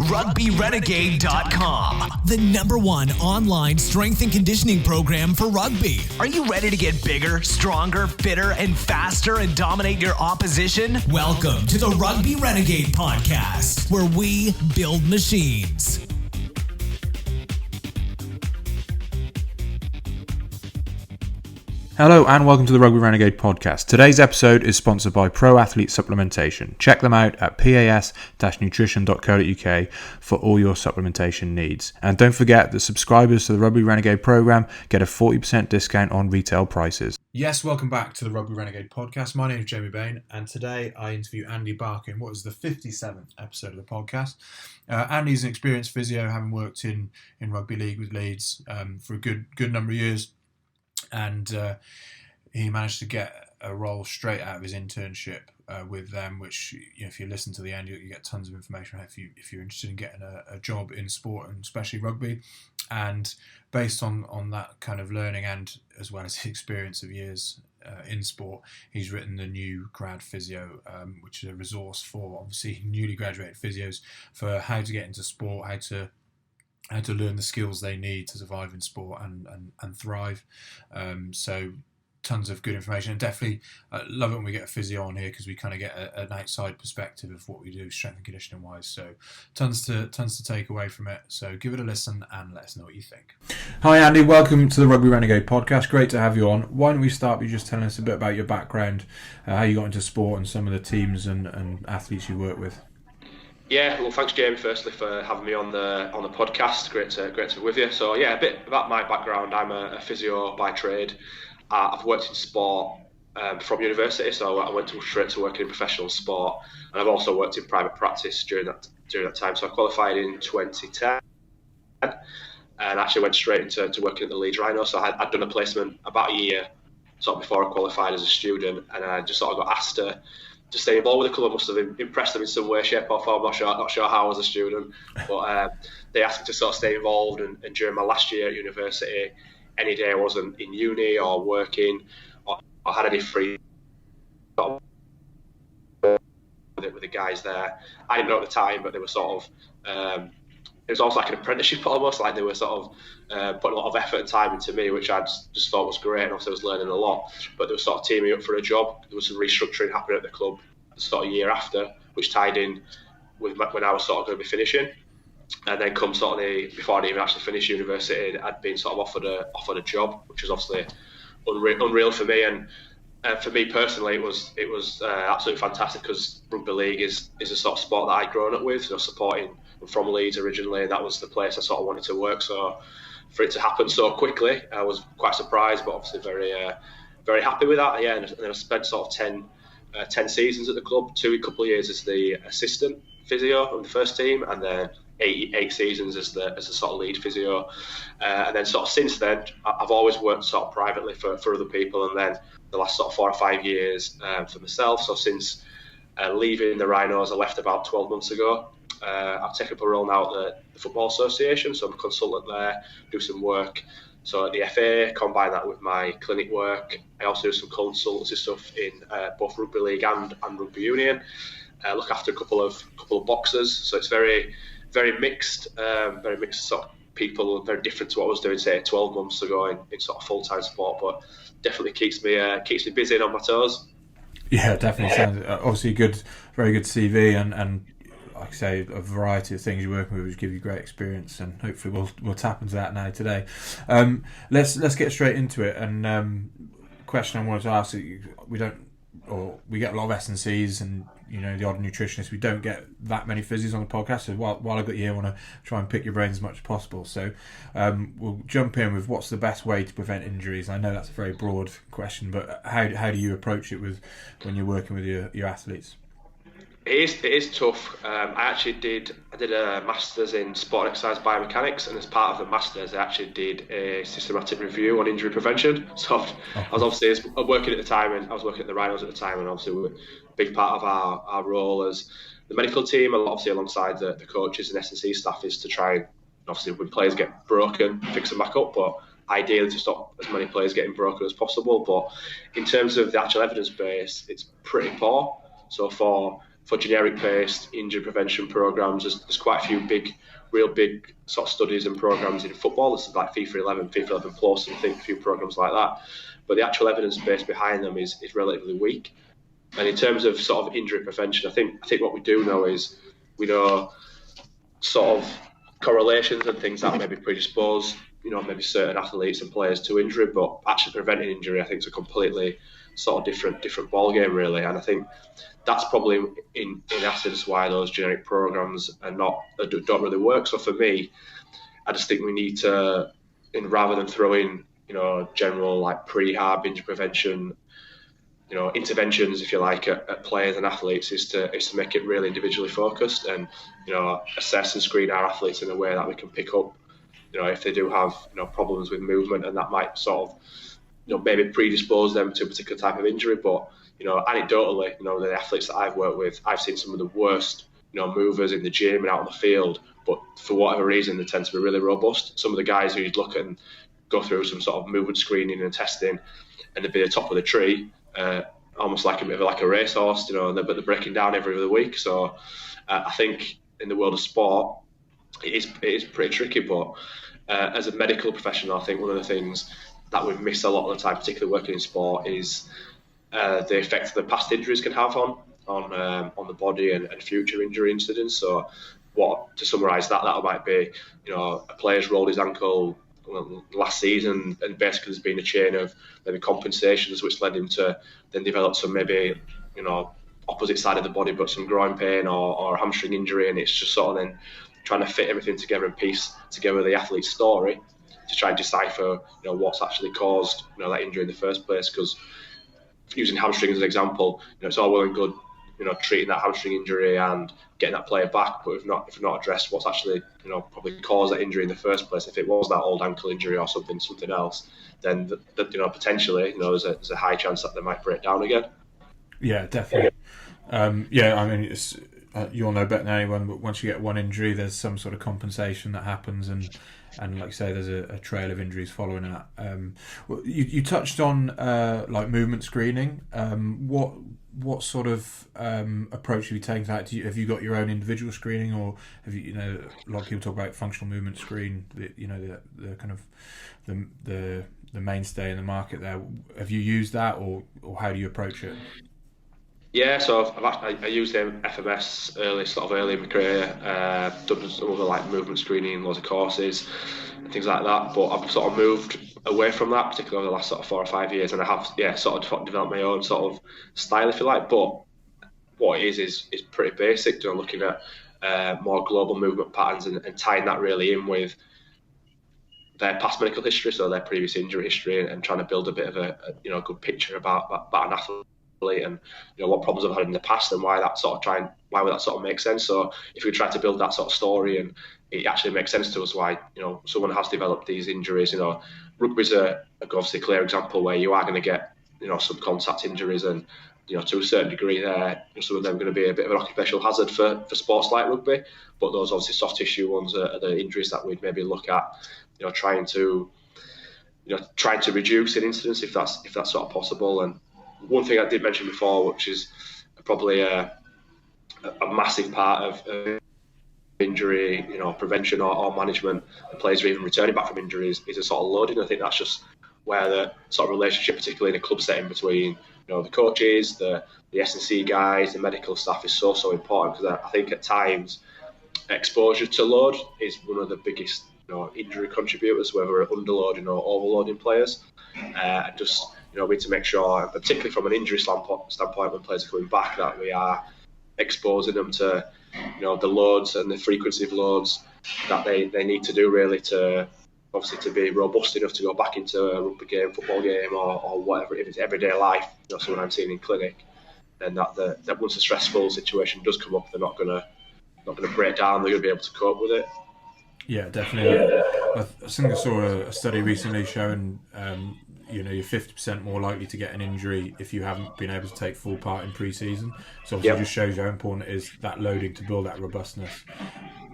RugbyRenegade.com, the #1 online strength and conditioning program for rugby. Are you ready to get bigger, stronger, fitter, and faster and dominate your opposition? Welcome to the Rugby Renegade Podcast, where we build machines. Hello and welcome to the Rugby Renegade Podcast. Today's episode is sponsored by Pro Athlete Supplementation. Check them out at pas-nutrition.co.uk for all your supplementation needs. And don't forget that subscribers to the Rugby Renegade program get a 40% discount on retail prices. Yes, welcome back to the Rugby Renegade Podcast. My name is Jamie Bain, and today I interview Andy Barker in what is the 57th episode of the podcast. Andy's an experienced physio, having worked in rugby league with Leeds for a good number of years. And he managed to get a role straight out of his internship with them, which, you know, if you listen to the end, you get tons of information if you're interested in getting a job in sport, and especially rugby. And based on that kind of learning, and as well as his experience of years in sport, he's written the new Grad Physio, which is a resource for obviously newly graduated physios for how to get into sport, how to learn the skills they need to survive in sport and thrive. So tons of good information, and definitely love it when we get a physio on here, because we kind of get an outside perspective of what we do strength and conditioning wise. So tons to take away from it. So give it a listen and let us know what you think. Hi Andy, welcome to the Rugby Renegade Podcast. Great to have you on. Why don't we start by just telling us a bit about your background, how you got into sport, and some of the teams and athletes you work with. Yeah, well, thanks, Jamie, firstly, for having me on the podcast. Great to be with you. So, yeah, a bit about my background. I'm a physio by trade. I've worked in sport from university, so I went straight to working in professional sport, and I've also worked in private practice during that time. So I qualified in 2010, and actually went straight into working at the Leeds Rhino. So I'd done a placement about a year sort of before I qualified as a student, and I just sort of got asked to stay involved with the club. I must have impressed them in some way, shape or form. Not sure how as a student, but they asked me to sort of stay involved. And during my last year at university, any day I wasn't in uni or working or had any free with the guys there, I didn't know at the time, but they were sort of it was almost like an apprenticeship, almost like they were sort of putting a lot of effort and time into me, which I just thought was great, and also I was learning a lot. But they were sort of teaming me up for a job. There was some restructuring happening at the club sort of year after, which tied in with when I was sort of going to be finishing. And then come sort of before I'd even actually finished university, I'd been sort of offered a job, which was obviously unreal for me. And for me personally, it was absolutely fantastic, because rugby league is a sort of sport that I'd grown up with, supporting. I'm from Leeds originally, and that was the place I sort of wanted to work. So for it to happen so quickly, I was quite surprised, but obviously very happy with that. Yeah, and then I spent sort of 10 seasons at the club, a couple of years as the assistant physio on the first team, and then eight seasons as the sort of lead physio. And then sort of since then, I've always worked sort of privately for other people, and then the last sort of 4 or 5 years for myself. So since leaving the Rhinos, I left about 12 months ago. I've taken up a role now at the Football Association, so I'm a consultant there, do some work. So at the FA, combine that with my clinic work. I also do some consultancy stuff in both rugby league and rugby union. Look after a couple of boxers, so it's very mixed sort of people, very different to what I was doing, say, 12 months ago in sort of full-time sport, but definitely keeps me busy and on my toes. Yeah, definitely sounds obviously very good CV, and like I say, a variety of things you're working with, which give you great experience, and hopefully we'll tap into that now today. Let's get straight into it. And question I wanted to ask: we get a lot of S&Cs and the odd nutritionist. We don't get that many physios on the podcast. So while I've got you here, I want to try and pick your brain as much as possible. So we'll jump in with what's the best way to prevent injuries. I know that's a very broad question, but how do you approach it when you're working with your athletes? It is tough. I did a Masters in Sport and Exercise Biomechanics, and as part of the Masters, I actually did a systematic review on injury prevention. So I was obviously working at the time, and I was working at the Rhinos at the time, and obviously we were a big part of our role as the medical team, and obviously alongside the coaches and S&C staff, is to try and, obviously when players get broken, fix them back up, but ideally to stop as many players getting broken as possible. But in terms of the actual evidence base, it's pretty poor. So for for generic-based injury prevention programs, there's quite a few real big sort of studies and programs in football. This is like FIFA 11, FIFA 11 Plus, and I think a few programs like that. But the actual evidence base behind them is relatively weak. And in terms of sort of injury prevention, I think what we do know is we know sort of correlations and things that maybe predispose, maybe certain athletes and players to injury, but actually preventing injury, I think, is a completely sort of different ball game, really. And I think that's probably in essence why those generic programs don't really work. So for me, I just think we need to, rather than throwing general like prehab injury prevention interventions, if you like, at players and athletes, is to make it really individually focused and assess and screen our athletes in a way that we can pick up if they do have problems with movement, and that might sort of maybe predispose them to a particular type of injury. But anecdotally, the athletes that I've worked with, I've seen some of the worst movers in the gym and out on the field, but for whatever reason they tend to be really robust. Some of the guys who you'd look at and go through some sort of movement screening and testing, and they'd be at the top of the tree, almost like a bit of like a racehorse, but they're breaking down every other week. So I think in the world of sport, it is pretty tricky. But as a medical professional, I think one of the things that we miss a lot of the time, particularly working in sport, is the effect that past injuries can have on the body and future injury incidents. So, to summarise that might be, a player's rolled his ankle last season, and basically there's been a chain of maybe compensations which led him to then develop some maybe opposite side of the body, but some groin pain or hamstring injury, and it's just sort of then trying to fit everything together and piece together the athlete's story to try and decipher what's actually caused that injury in the first place. Because using hamstring as an example, it's all well and good treating that hamstring injury and getting that player back, but if not addressed what's actually probably caused that injury in the first place, if it was that old ankle injury or something else, then potentially there's a high chance that they might break down again. Yeah, definitely. I mean, it's you'll know better than anyone, but once you get one injury, there's some sort of compensation that happens, and like you say, there's a trail of injuries following that. You touched on like movement screening. What sort of approach have you taken to that? Have you got your own individual screening, or have you, a lot of people talk about functional movement screen, the kind of the mainstay in the market there. Have you used that, or how do you approach it? Yeah, so I used FMS early in my career. Done some other like movement screening, loads of courses, and things like that. But I've sort of moved away from that, particularly over the last sort of 4 or 5 years, and I have sort of developed my own sort of style, if you like. But what it is pretty basic. Looking at more global movement patterns and tying that really in with their past medical history, so their previous injury history, and trying to build a bit of a good picture about an athlete and what problems I've had in the past and why would that sort of make sense. So if we try to build that sort of story and it actually makes sense to us why someone has developed these injuries. Rugby's obviously a clear example where you are going to get some contact injuries, and to a certain degree there, some of them are going to be a bit of an occupational hazard for sports like rugby, but those obviously soft tissue ones are the injuries that we'd maybe look at trying to reduce in incidence if that's sort of possible. And one thing I did mention before, which is probably a massive part of injury, prevention or management, and players are even returning back from injuries, is a sort of loading. I think that's just where the sort of relationship, particularly in a club setting, between the coaches, the S&C guys, the medical staff is so important, because I think at times exposure to load is one of the biggest injury contributors, whether we're underloading or overloading players. And just we need to make sure, particularly from an injury standpoint, when players are coming back, that we are exposing them to the loads and the frequency of loads that they need to do really to be robust enough to go back into a rugby game, football game, or whatever. If it's everyday life, someone I'm seeing in clinic, then that once a stressful situation does come up, they're not gonna break down. They're gonna be able to cope with it. Yeah, definitely. I think I saw a study recently showing you're 50% more likely to get an injury if you haven't been able to take full part in pre-season. So obviously it just shows how important it is, that loading, to build that robustness,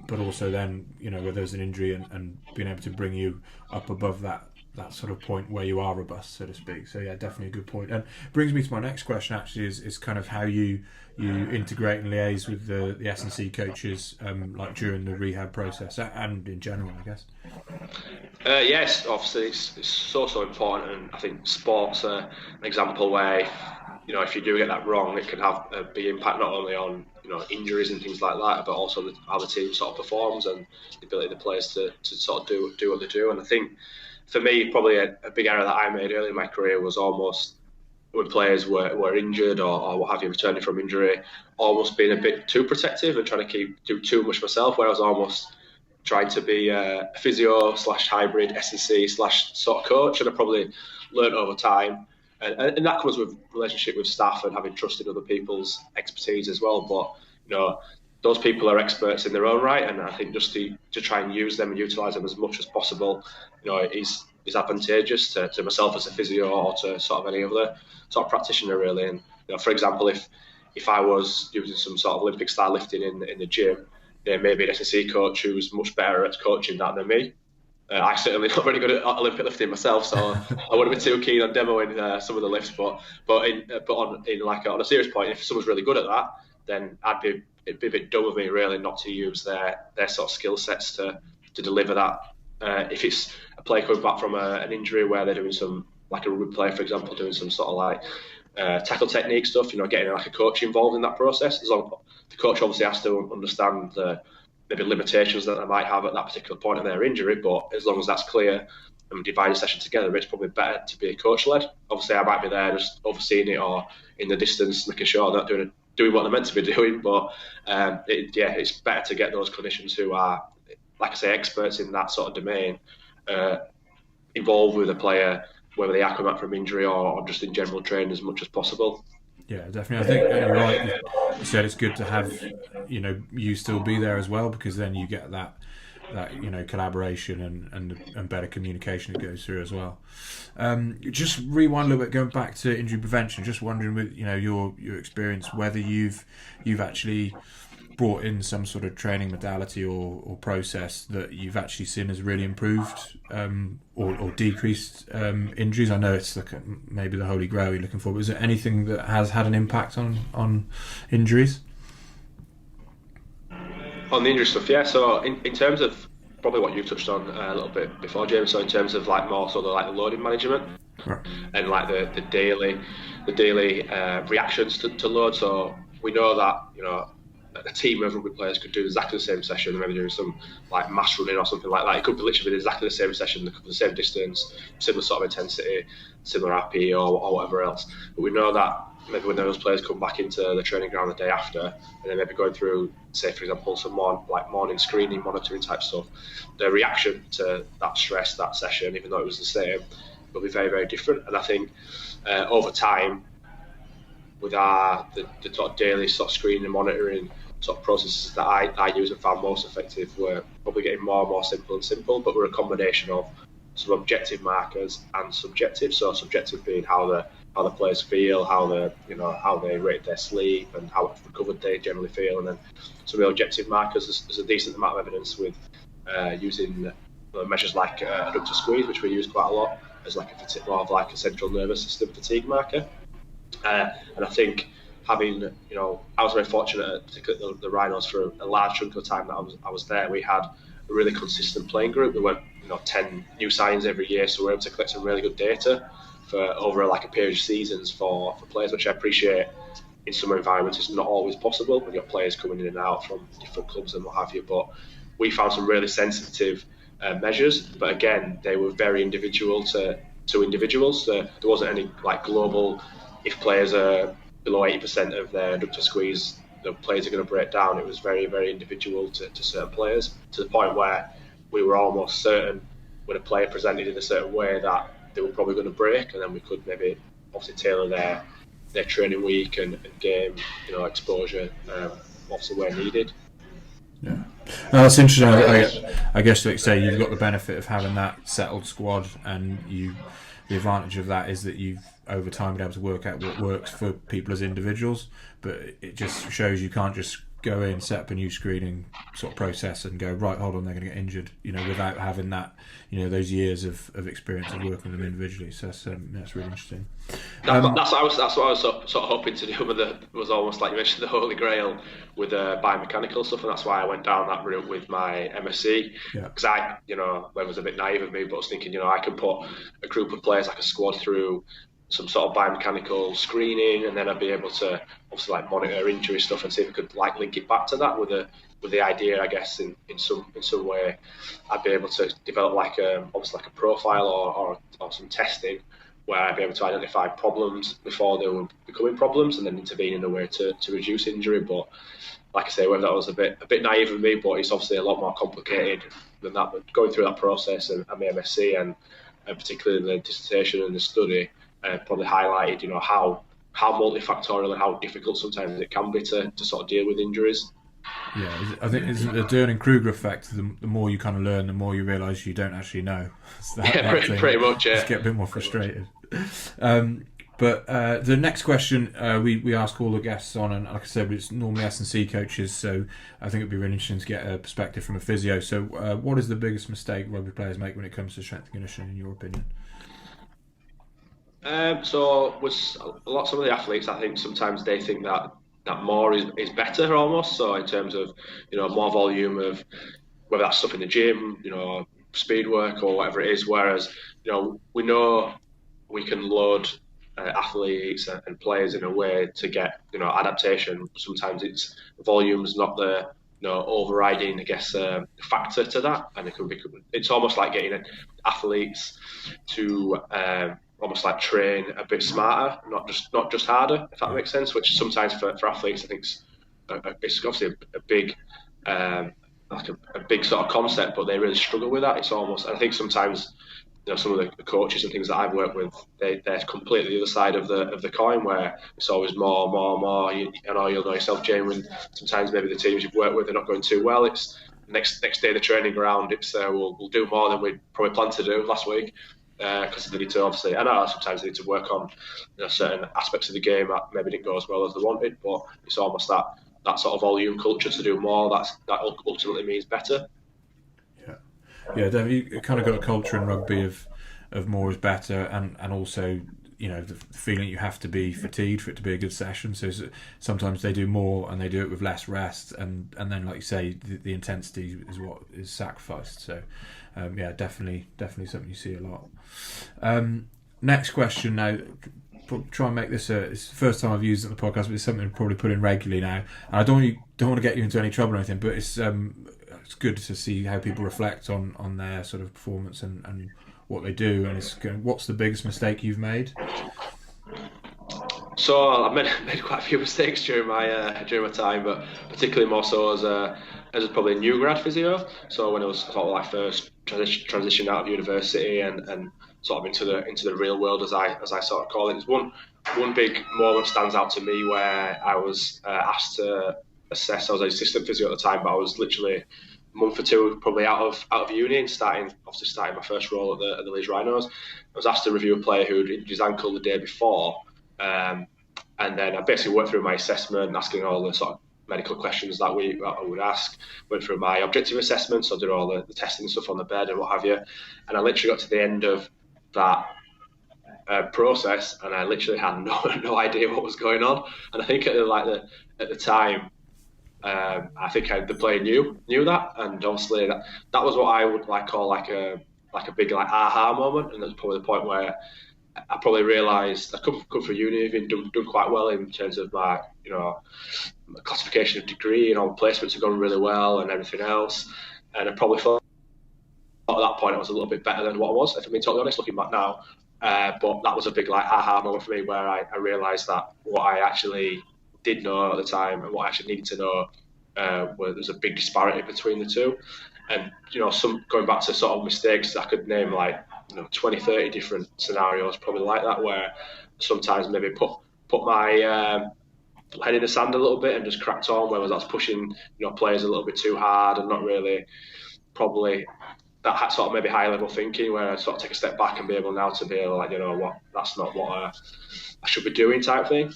but also then where there's an injury and being able to bring you up above that that sort of point where you are robust, so to speak. So yeah, definitely a good point. And brings me to my next question. Actually, is kind of how you integrate and liaise with the S&C coaches, like during the rehab process and in general, I guess. Yes, obviously it's so important, and I think sports are an example where, you know, if you do get that wrong, it can have a big impact not only on, you know, injuries and things like that, but also how the team sort of performs and the ability of the players to sort of do what they do. And I think for me, probably a big error that I made early in my career was almost when players were injured or what have you, returning from injury, almost being a bit too protective and trying to do too much myself, where I was almost trying to be a physio / hybrid S&C / sort of coach, and I probably learned over time. And that comes with relationship with staff and having trust in other people's expertise as well. But, you know, those people are experts in their own right, and I think just to try and use them and utilise them as much as possible, you know, is advantageous to myself as a physio or to sort of any other sort of practitioner, really. And, you know, for example, if I was using some sort of Olympic style lifting in the gym, there may be an S&C coach who's much better at coaching that than me. I certainly not very good at Olympic lifting myself, so I wouldn't be too keen on demoing some of the lifts. But on a serious point, if someone's really good at that, then it'd be a bit dumb of me really not to use their sort of skill sets to deliver that. If it's a player coming back from an injury where they're doing some, like a rugby player, for example, doing some sort of like tackle technique stuff, you know, getting like a coach involved in that process. As long the coach obviously has to understand the maybe limitations that they might have at that particular point of their injury, but as long as that's clear and we divide a session together, it's probably better to be a coach-led. Obviously, I might be there just overseeing it or in the distance, making sure they're not doing what they're meant to be doing, but it's better to get those clinicians who are, like I say, experts in that sort of domain, involved with a player, whether they are coming back from injury or just in general training as much as possible. Yeah, definitely. I think you're right. You said it's good to have, you know, you still be there as well, because then you get that you know, collaboration and better communication that goes through as well. Just rewind a little bit, going back to injury prevention. Just wondering, with, you know, your experience, whether you've actually brought in some sort of training modality or process that you've actually seen has really improved or decreased injuries. I know it's like maybe the holy grail you're looking for, but is there anything that has had an impact on injuries? On the injury stuff, yeah. So in terms of probably what you touched on a little bit before, James. So in terms of like more sort of like the loading management, right, and like the daily reactions to load. So we know that, you know, a team of rugby players could do exactly the same session, maybe doing some like mass running or something like that. It could be literally exactly the same session, they could be the same distance, similar sort of intensity, similar RP or whatever else. But we know that maybe when those players come back into the training ground the day after, and then maybe going through, say for example, some more like morning screening, monitoring type stuff, their reaction to that stress, that session, even though it was the same, will be very, very different. And I think over time, with the sort of daily sort of screening and monitoring sort of processes that I use and found most effective, were probably getting more and more simple, but we're a combination of some objective markers and subjective. So subjective being how the players feel, how they rate their sleep and how recovered they generally feel, and then some real objective markers. There's a decent amount of evidence with using measures like adductor squeeze, which we use quite a lot as like more of like a central nervous system fatigue marker. And I think having, you know, I was very fortunate, particularly the Rhinos, for a large chunk of the time that I was there. We had a really consistent playing group. We went, you know, 10 new signs every year, so we were able to collect some really good data for over like a period of seasons for players, which I appreciate in some environments it's not always possible. We've got players coming in and out from different clubs and what have you, but we found some really sensitive measures, but again, they were very individual to individuals. There wasn't any like global, if players are below 80% of their adductor squeeze, the players are going to break down. It was very, very individual to certain players, to the point where we were almost certain when a player presented in a certain way that they were probably going to break, and then we could maybe obviously tailor their training week and game, you know, exposure obviously where needed. Yeah, no, that's interesting. I guess, like say, you've got the benefit of having that settled squad, and the advantage of that is that you've over time been able to work out what works for people as individuals. But it just shows you can't just go in, set up a new screening sort of process and go, right, hold on, they're going to get injured, without having that, those years of experience of working with them individually. So that's really interesting. That's what I was sort of hoping to do was almost like you mentioned, the Holy Grail with biomechanical stuff, and that's why I went down that route with my MSc. Because it was a bit naive of me, but I was thinking, I can put a group of players, like a squad, through some sort of biomechanical screening, and then I'd be able to obviously like monitor injury stuff and see if I could like link it back to that with the idea, I guess, in some way I'd be able to develop obviously like a profile or some testing where I'd be able to identify problems before they were becoming problems and then intervene in a way to reduce injury. But like I say, whether that was a bit naive of me, but it's obviously a lot more complicated than that. But going through that process and my MSc and particularly the dissertation and the study probably highlighted, how multifactorial and how difficult sometimes it can be to sort of deal with injuries. Yeah, I think it's the Dunning-Kruger effect. The more you kind of learn, the more you realise you don't actually know. Pretty much. Yeah. Just get a bit more frustrated. But the next question we ask all the guests on, and like I said, it's normally S&C coaches, so I think it'd be really interesting to get a perspective from a physio. So what is the biggest mistake rugby players make when it comes to strength and conditioning, in your opinion? So with some of the athletes, I think sometimes they think that more is better almost. So in terms of, more volume of whether that's stuff in the gym, speed work or whatever it is. Whereas, we know we can load athletes and players in a way to get, adaptation. Sometimes it's volume's not the overriding, I guess, factor to that, and it's almost like getting athletes to almost like train a bit smarter, not just harder, if that makes sense. Which sometimes for athletes, I think it's obviously a big like a big sort of concept, but they really struggle with that. It's almost, I think sometimes some of the coaches and things that I've worked with, they're completely the other side of the coin, where it's always more. You'll know yourself, Jamie, when sometimes maybe the teams you've worked with are not going too well. It's next day the training ground. It's we'll do more than we probably planned to do last week. Because they need to obviously, I know sometimes they need to work on certain aspects of the game that maybe didn't go as well as they wanted, but it's almost that sort of volume culture to do more. That ultimately means better. Yeah, Dave, you kind of got a culture in rugby of more is better, and also the feeling you have to be fatigued for it to be a good session. So sometimes they do more and they do it with less rest, and then like you say, the intensity is what is sacrificed. So definitely something you see a lot. Next question now. Try and make this it's the first time I've used it on the podcast, but it's something I'll probably put in regularly now. And I don't want to get you into any trouble or anything, but it's good to see how people reflect on their sort of performance and what they do. And what's the biggest mistake you've made? So I've made quite a few mistakes during my time, but particularly more so as probably a new grad physio. So when I was sort of like first transitioned out of university and sort of into the real world, as I sort of call it, there's one big moment stands out to me where I was asked to assess. I was an assistant physio at the time, but I was literally a month or two probably out of uni and starting my first role at the Leeds Rhinos. I was asked to review a player who'd injured his ankle the day before, and then I basically went through my assessment, asking all the sort of medical questions that I would ask. Went through my objective assessment, so I did all the testing stuff on the bed and what have you. And I literally got to the end of that process, and I literally had no idea what was going on. And I think at the time, I think the player knew that, and obviously that was what I would call a big aha moment. And that's probably the point where I probably realised I come from uni, even done quite well in terms of my my classification of degree, and all placements have gone really well and everything else. And I probably thought at that point I was a little bit better than what I was, if I'm being totally honest, looking back now. But that was a big aha moment for me, where I realised that what I actually did know at the time and what I actually needed to know, where there's a big disparity between the two. And some going back to sort of mistakes, I could name 20, 30 different scenarios probably like that, where sometimes maybe put my head in the sand a little bit and just cracked on, whereas that's pushing players a little bit too hard and not really probably that sort of maybe high level thinking, where I sort of take a step back and be able now to be able what, that's not what I should be doing type thing.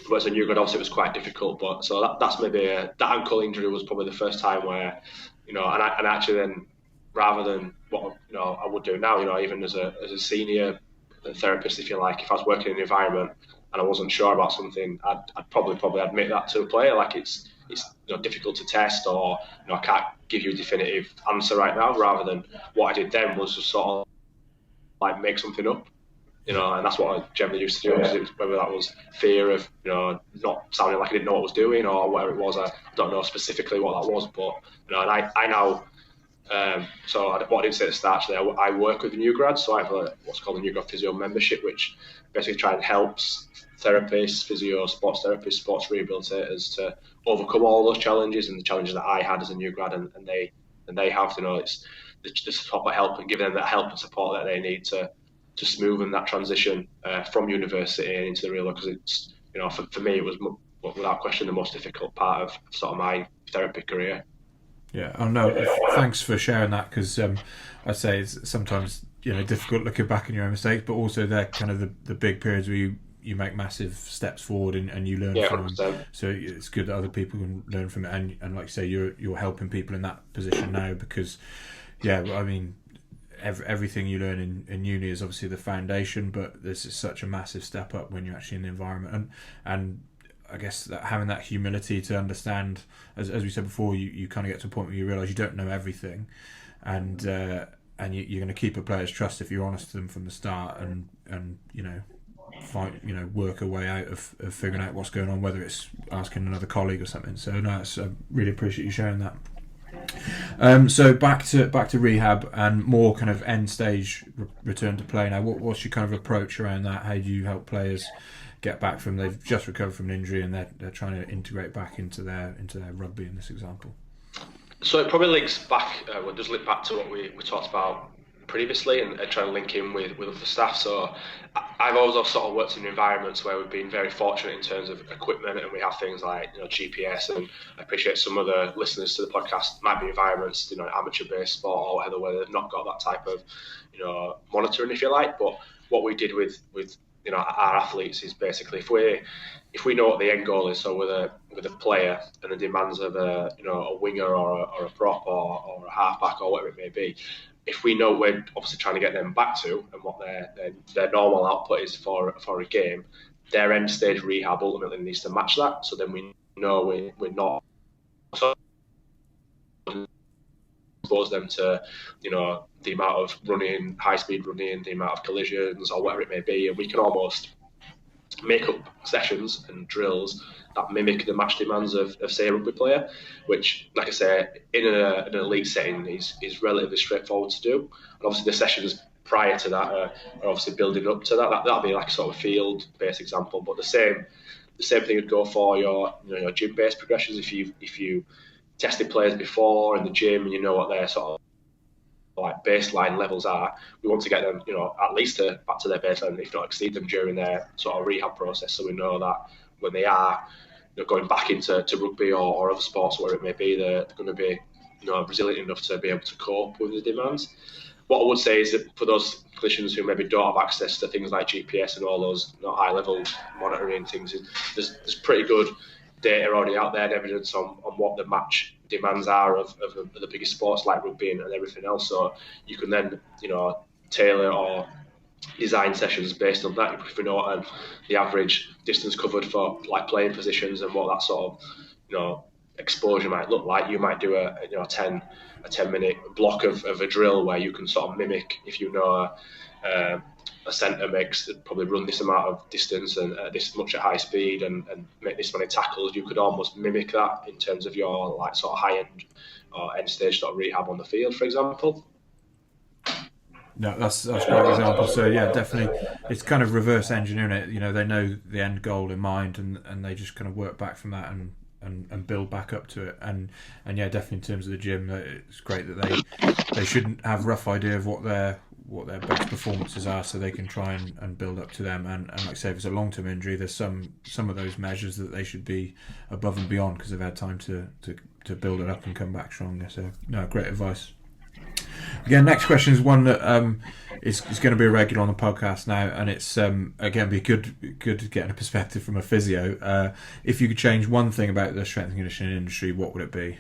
But as a new grad, obviously, it was quite difficult. But so that's maybe that ankle injury was probably the first time where, and actually then, rather than what I would do now, even as a senior therapist, if you like, if I was working in an environment and I wasn't sure about something, I'd probably admit that to a player, like it's difficult to test, or I can't give you a definitive answer right now. Rather than what I did then was just sort of like make something up. And that's what I generally used to do. Whether that was fear of, not sounding like I didn't know what I was doing, or whatever it was, I don't know specifically what that was. But, and I now, so what I didn't say at the start, actually, I work with the new grads. So I have what's called a new grad physio membership, which basically try and helps therapists, physio, sports therapists, sports rehabilitators to overcome all those challenges and the challenges that I had as a new grad, and they have, it's the support help and giving them that help and support that they need to smoothen that transition from university and into the real world, because it's, for me, it was without question the most difficult part of sort of my therapy career. Yeah, oh no, thanks for sharing that, because I'd say it's sometimes difficult looking back on your own mistakes, but also they're kind of the big periods where you make massive steps forward and you learn from 100%. them. So it's good that other people can learn from it, and like you say, you're helping people in that position now, because I mean, everything you learn in uni is obviously the foundation, but this is such a massive step up when you're actually in the environment, and I guess that having that humility to understand, as we said before, you kind of get to a point where you realise you don't know everything, and you're going to keep a player's trust if you're honest to them from the start, and work a way out of figuring out what's going on, whether it's asking another colleague or something. So no, I really appreciate you sharing that. So back to rehab and more kind of end stage return to play now. What's your kind of approach around that? How do you help players get back from, they've just recovered from an injury and they're trying to integrate back into their rugby in this example? So it probably links back, we'll just link back to what we talked about previously, and try and link in with other staff. So I've always sort of worked in environments where we've been very fortunate in terms of equipment, and we have things like GPS, and I appreciate some of the listeners to the podcast might be environments, amateur based sport or whatever, where they've not got that type of monitoring, if you like. But what we did with our athletes is basically if we know what the end goal is, so with a player and the demands of a winger or a prop or a halfback or whatever it may be, if we know we're obviously trying to get them back to and what their normal output is for a game, their end stage rehab ultimately needs to match that. So then we know we're not expose them to the amount of running, high speed running, the amount of collisions or whatever it may be, and we can almost make up sessions and drills that mimic the match demands of say, a rugby player, which, like I say, in an elite setting is relatively straightforward to do. And obviously the sessions prior to that are obviously building up to that. That'll be like a sort of field-based example, but the same thing would go for your gym-based progressions. If you tested players before in the gym and you know what their sort of like baseline levels are, we want to get them at least back to their baseline, if not exceed them during their sort of rehab process, so we know that when they are going back into rugby or other sports, where it may be, they're going to be resilient enough to be able to cope with the demands. What I would say is that for those clinicians who maybe don't have access to things like GPS and all those high level monitoring things, there's pretty good data already out there and evidence on what the match demands are of the biggest sports like rugby and everything else. So you can then tailor or design sessions based on that. If we know the average distance covered for like playing positions and what that sort of exposure might look like, you might do a 10-minute block of a drill where you can sort of mimic, if a centre makes probably run this amount of distance and this much at high speed and make this many tackles, you could almost mimic that in terms of your like sort of high end or end stage sort of rehab on the field, for example. No, that's a great example. So yeah, definitely, it's kind of reverse engineering it. They know the end goal in mind, and they just kind of work back from that and build back up to it. And yeah, definitely in terms of the gym, it's great that they shouldn't have a rough idea of what their best performances are, so they can try and build up to them. And like I say, if it's a long term injury, there's some of those measures that they should be above and beyond because they've had time to build it up and come back stronger. So no, great advice. Again, next question is one that is going to be a regular on the podcast now, and it's again be good getting a perspective from a physio. If you could change one thing about the strength and conditioning industry, what would it be?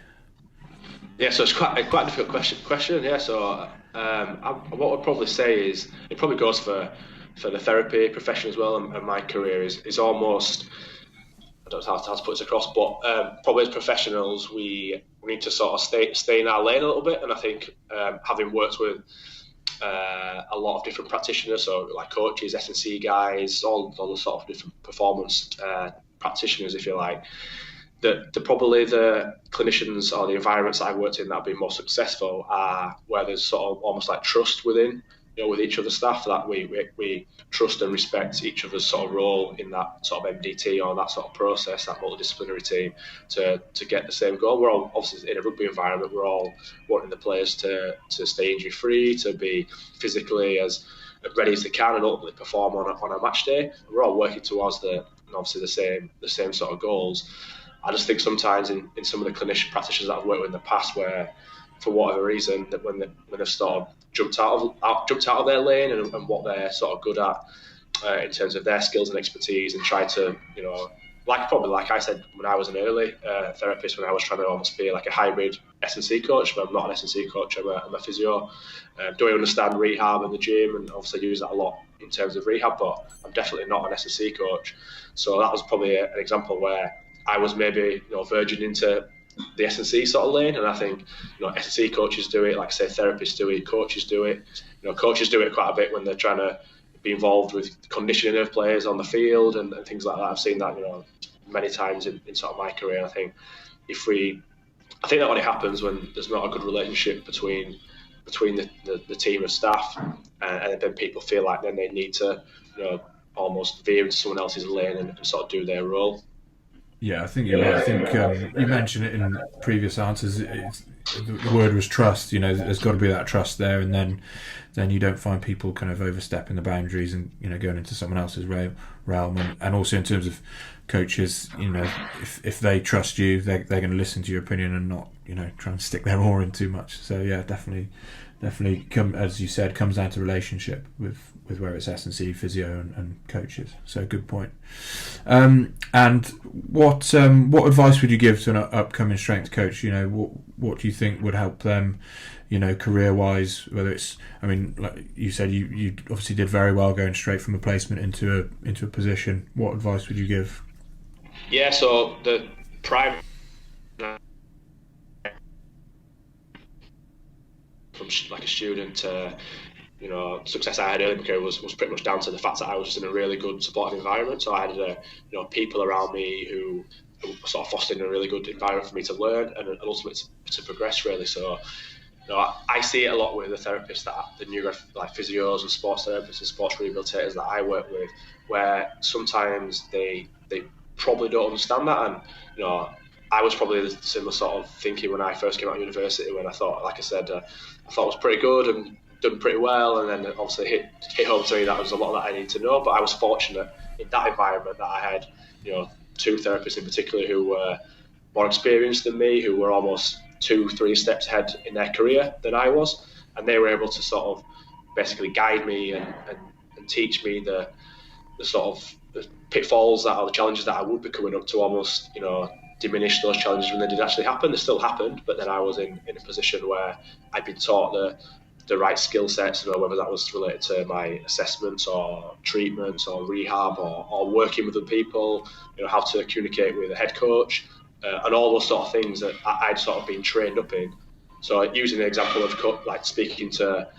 Yeah, so it's quite a difficult question. Yeah, so what I'd probably say is it probably goes for the therapy profession as well, and my career is almost, I don't know how to put this across, but probably as professionals we need to sort of stay in our lane a little bit. And I think having worked with a lot of different practitioners, so like coaches, S&C guys, all the sort of different performance practitioners, if you like, that probably the clinicians or the environments that I've worked in that have been more successful are where there's sort of almost like trust within, with each other's staff, that we trust and respect each other's sort of role in that sort of MDT or that sort of process, that multidisciplinary team to get the same goal. We're all obviously in a rugby environment, we're all wanting the players to stay injury free, to be physically as ready as they can and ultimately perform on a match day. We're all working towards obviously the same sort of goals. I just think sometimes in some of the clinician practitioners that I've worked with in the past, where for whatever reason that when they've sort of jumped out of their lane and what they're sort of good at in terms of their skills and expertise, and try to like I said when I was an early therapist, when I was trying to almost be like a hybrid S&C coach, but I'm not an S&C coach, I'm a physio. Do I understand rehab in the gym, and obviously use that a lot in terms of rehab, but I'm definitely not an S&C coach. So that was probably an example where I was maybe verging into the S&C sort of lane, and I think S&C coaches do it, like I say, therapists do it, coaches do it. Coaches do it quite a bit when they're trying to be involved with conditioning of players on the field and things like that. I've seen that many times in sort of my career. I think that only happens when there's not a good relationship between the team of staff, and then people feel like then they need to almost veer into someone else's lane and sort of do their role. Yeah, I think you're right. I think you mentioned it in previous answers. The word was trust. There's got to be that trust there, and then you don't find people kind of overstepping the boundaries and going into someone else's realm. And also in terms of coaches, if they trust you, they're going to listen to your opinion and not try and stick their oar in too much. So yeah, definitely, as you said, comes down to relationship with where it's S&C, physio and coaches. So good point. And what advice would you give to an upcoming strength coach? What do you think would help them, career wise? Whether it's, like you said, you obviously did very well going straight from a placement into a position. What advice would you give? Yeah, so the prime from like a student to success I had early in my career was pretty much down to the fact that I was just in a really good supportive environment. So I had people around me who sort of fostered a really good environment for me to learn and ultimately to progress, really. So I see it a lot with the therapists, the new like physios and sports therapists and sports rehabilitators that I work with, where sometimes they probably don't understand that. And I was probably the similar sort of thinking when I first came out of university, when I thought, like I said, I thought it was pretty good and done pretty well, and then obviously hit home to me that was a lot that I needed to know. But I was fortunate in that environment that I had two therapists in particular who were more experienced than me, who were almost 2-3 steps ahead in their career than I was, and they were able to sort of basically guide me and teach me the sort of the pitfalls that are the challenges that I would be coming up to, almost diminish those challenges when they did actually happen. They still happened, but then I was in a position where I'd been taught the right skill sets, whether that was related to my assessments or treatments or rehab or working with other people, how to communicate with a head coach, and all those sort of things that I'd sort of been trained up in. So using the example of like speaking to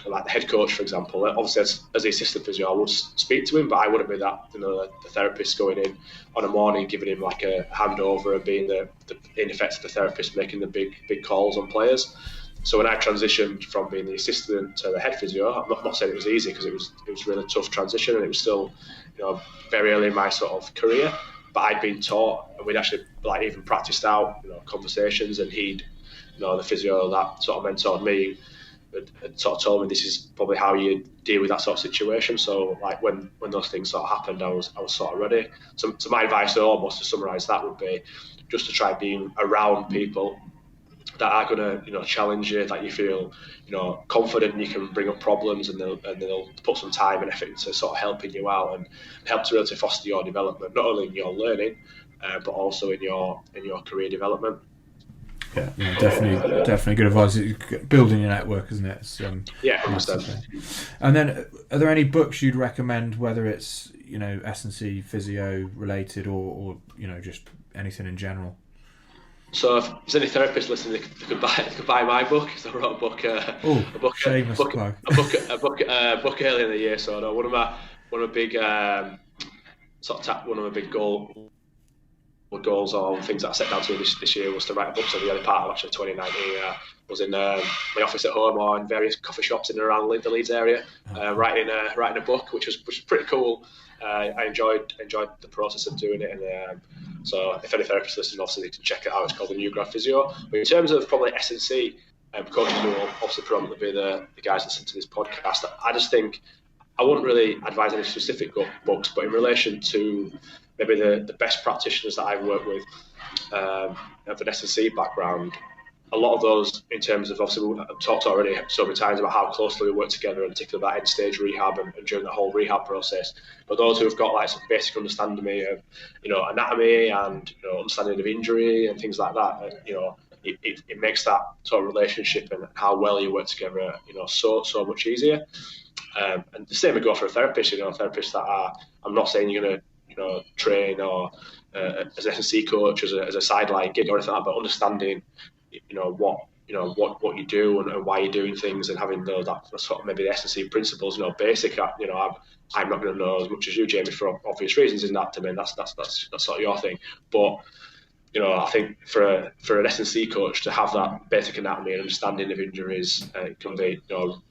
like the head coach, for example, obviously as the assistant physio, I would speak to him, but I wouldn't be that, the therapist going in on a morning, giving him like a handover and being in effect the therapist making the big calls on players. So when I transitioned from being the assistant to the head physio, I'm not saying it was easy, because it was really tough transition, and it was still very early in my sort of career. But I'd been taught, and we'd actually like even practiced out conversations, and he'd the physio that sort of mentored me had sort of told me this is probably how you deal with that sort of situation. So like when those things sort of happened, I was sort of ready. So my advice, almost to summarise that, would be just to try being around people that are going to challenge you, that you feel confident you can bring up problems, and they'll put some time and effort into sort of helping you out and help to really foster your development, not only in your learning but also in your career development. Yeah, definitely good advice. Building your network, isn't it? It's, yeah, 100%. And then, are there any books you'd recommend, whether it's S&C physio related or just anything in general? So if there's any therapists listening, they could buy my book. So I wrote a book shameless plug. a book earlier in the year. So one of my big goals or things that I set down to this year was to write a book. So the early part of actually 2019 was in my office at home or in various coffee shops in and around the Leeds area, writing a book, which was pretty cool. I enjoyed the process of doing it, and so if any therapists listening, obviously they can check it out. It's called The New Grad Physio. But in terms of probably S&C coaches who will obviously predominantly be the guys that listen to this podcast, I just think I wouldn't really advise any specific books, but in relation to maybe the best practitioners that I've worked with of an S&C background, a lot of those, in terms of, obviously I've talked already so many times about how closely we work together, and particularly about end stage rehab and during the whole rehab process. But those who have got like some basic understanding of anatomy and understanding of injury and things like that, it makes that sort of relationship and how well you work together so much easier. And the same would go for a therapist. Therapists that are, I'm not saying you're going to train or as an S&C coach as a sideline gig or anything like that, but understanding what you do and why you're doing things, and having that sort of maybe the S&C principles, basic. I'm not going to know as much as you, Jamie, for obvious reasons in that domain. That's sort of your thing. But I think for an S&C coach to have that basic anatomy and understanding of injuries can be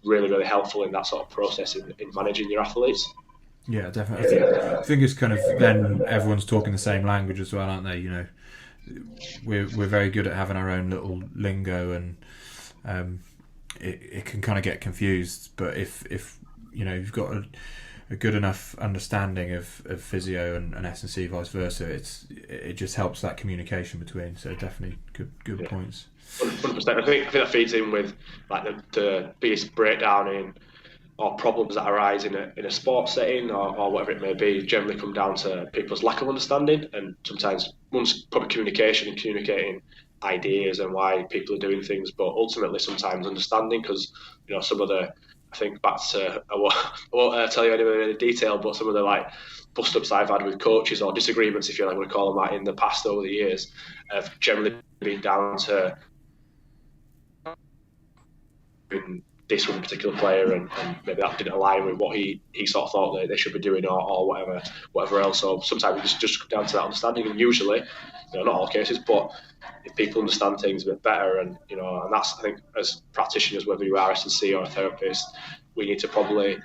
really, really helpful in that sort of process in managing your athletes. Yeah, definitely. I think it's kind of then everyone's talking the same language as well, aren't they? We're very good at having our own little lingo, and it can kind of get confused. But if you've got a good enough understanding of physio and S&C, vice versa, it just helps that communication between. So definitely good points. 100%. I think that feeds in with like the biggest breakdown in or problems that arise in a sports setting or whatever it may be generally come down to people's lack of understanding, and sometimes one's probably communication and communicating ideas and why people are doing things, but ultimately sometimes understanding, because some of the, I think back to, I won't tell you any detail, but some of the like bust-ups I've had with coaches or disagreements, if you like, want to call them that, in the past over the years have generally been down to this one particular player, and maybe that didn't align with what he sort of thought that they should be doing or whatever else. So sometimes it's just down to that understanding, and usually, not all cases, but if people understand things a bit better, and that's, I think, as practitioners, whether you are S&C or a therapist, we need to probably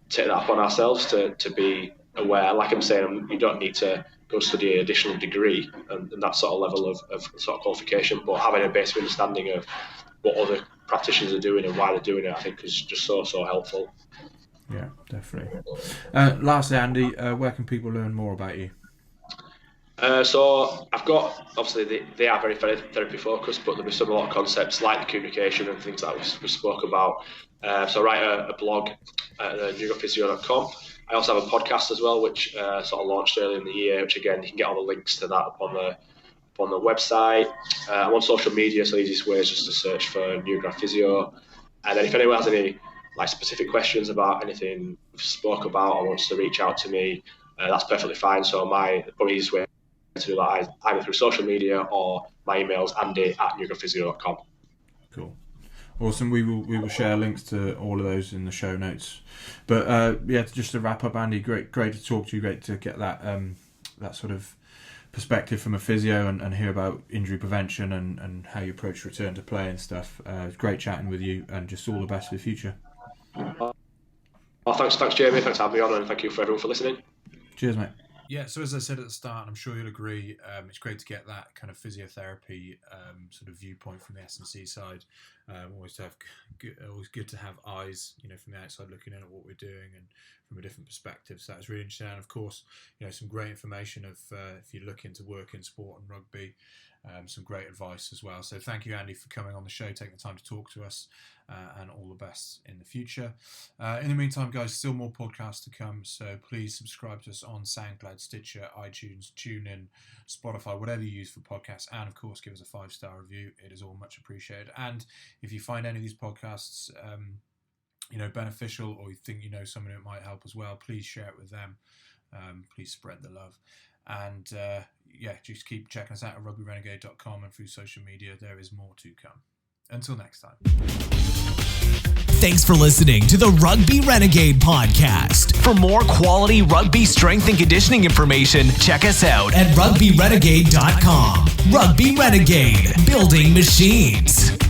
take that upon ourselves to be aware. Like I'm saying, you don't need to go study an additional degree and that sort of level of sort of qualification, but having a basic understanding of what other practitioners are doing and why they're doing it, I think, is just so helpful. Yeah, definitely. Lastly, Andy, where can people learn more about you? So I've got, obviously they are very therapy focused, but there'll be a lot of concepts like the communication and things that we spoke about. So I write a blog at neurophysio.com. I also have a podcast as well, which sort of launched earlier in the year, which again, you can get all the links to that upon the website. I'm on social media, so the easiest way is just to search for New Grad Physio. And then if anyone has any like specific questions about anything we've spoke about or wants to reach out to me, that's perfectly fine. So my probably easiest way to do that either through social media or my email's andy@newgradphysio.com. Cool. Awesome. We will share links to all of those in the show notes. But just to wrap up, Andy, great to talk to you. Great to get that sort of perspective from a physio and hear about injury prevention and how you approach return to play and stuff. It's great chatting with you, and just all the best for the future. Thanks Jamie, thanks for having me on, and thank you for everyone for listening. Cheers, mate. Yeah, so as I said at the start, I'm sure you'll agree, it's great to get that kind of physiotherapy sort of viewpoint from the S&C side. Always good to have eyes, from the outside looking in at what we're doing and from a different perspective. So that's really interesting. And of course, some great information if you're looking to work in sport and rugby. some great advice as well. So thank you, Andy, for coming on the show, taking the time to talk to us, and all the best in the future. In the meantime, guys, still more podcasts to come, so please subscribe to us on SoundCloud, Stitcher, iTunes, TuneIn, Spotify, whatever you use for podcasts, and of course give us a 5-star review. It is all much appreciated. And if you find any of these podcasts beneficial, or you think you know someone who it might help as well, please share it with them. Please spread the love. And just keep checking us out at rugbyrenegade.com and through social media. There is more to come. Until next time. Thanks for listening to the Rugby Renegade Podcast. For more quality rugby strength and conditioning information, check us out at rugbyrenegade.com. Rugby Renegade, building machines.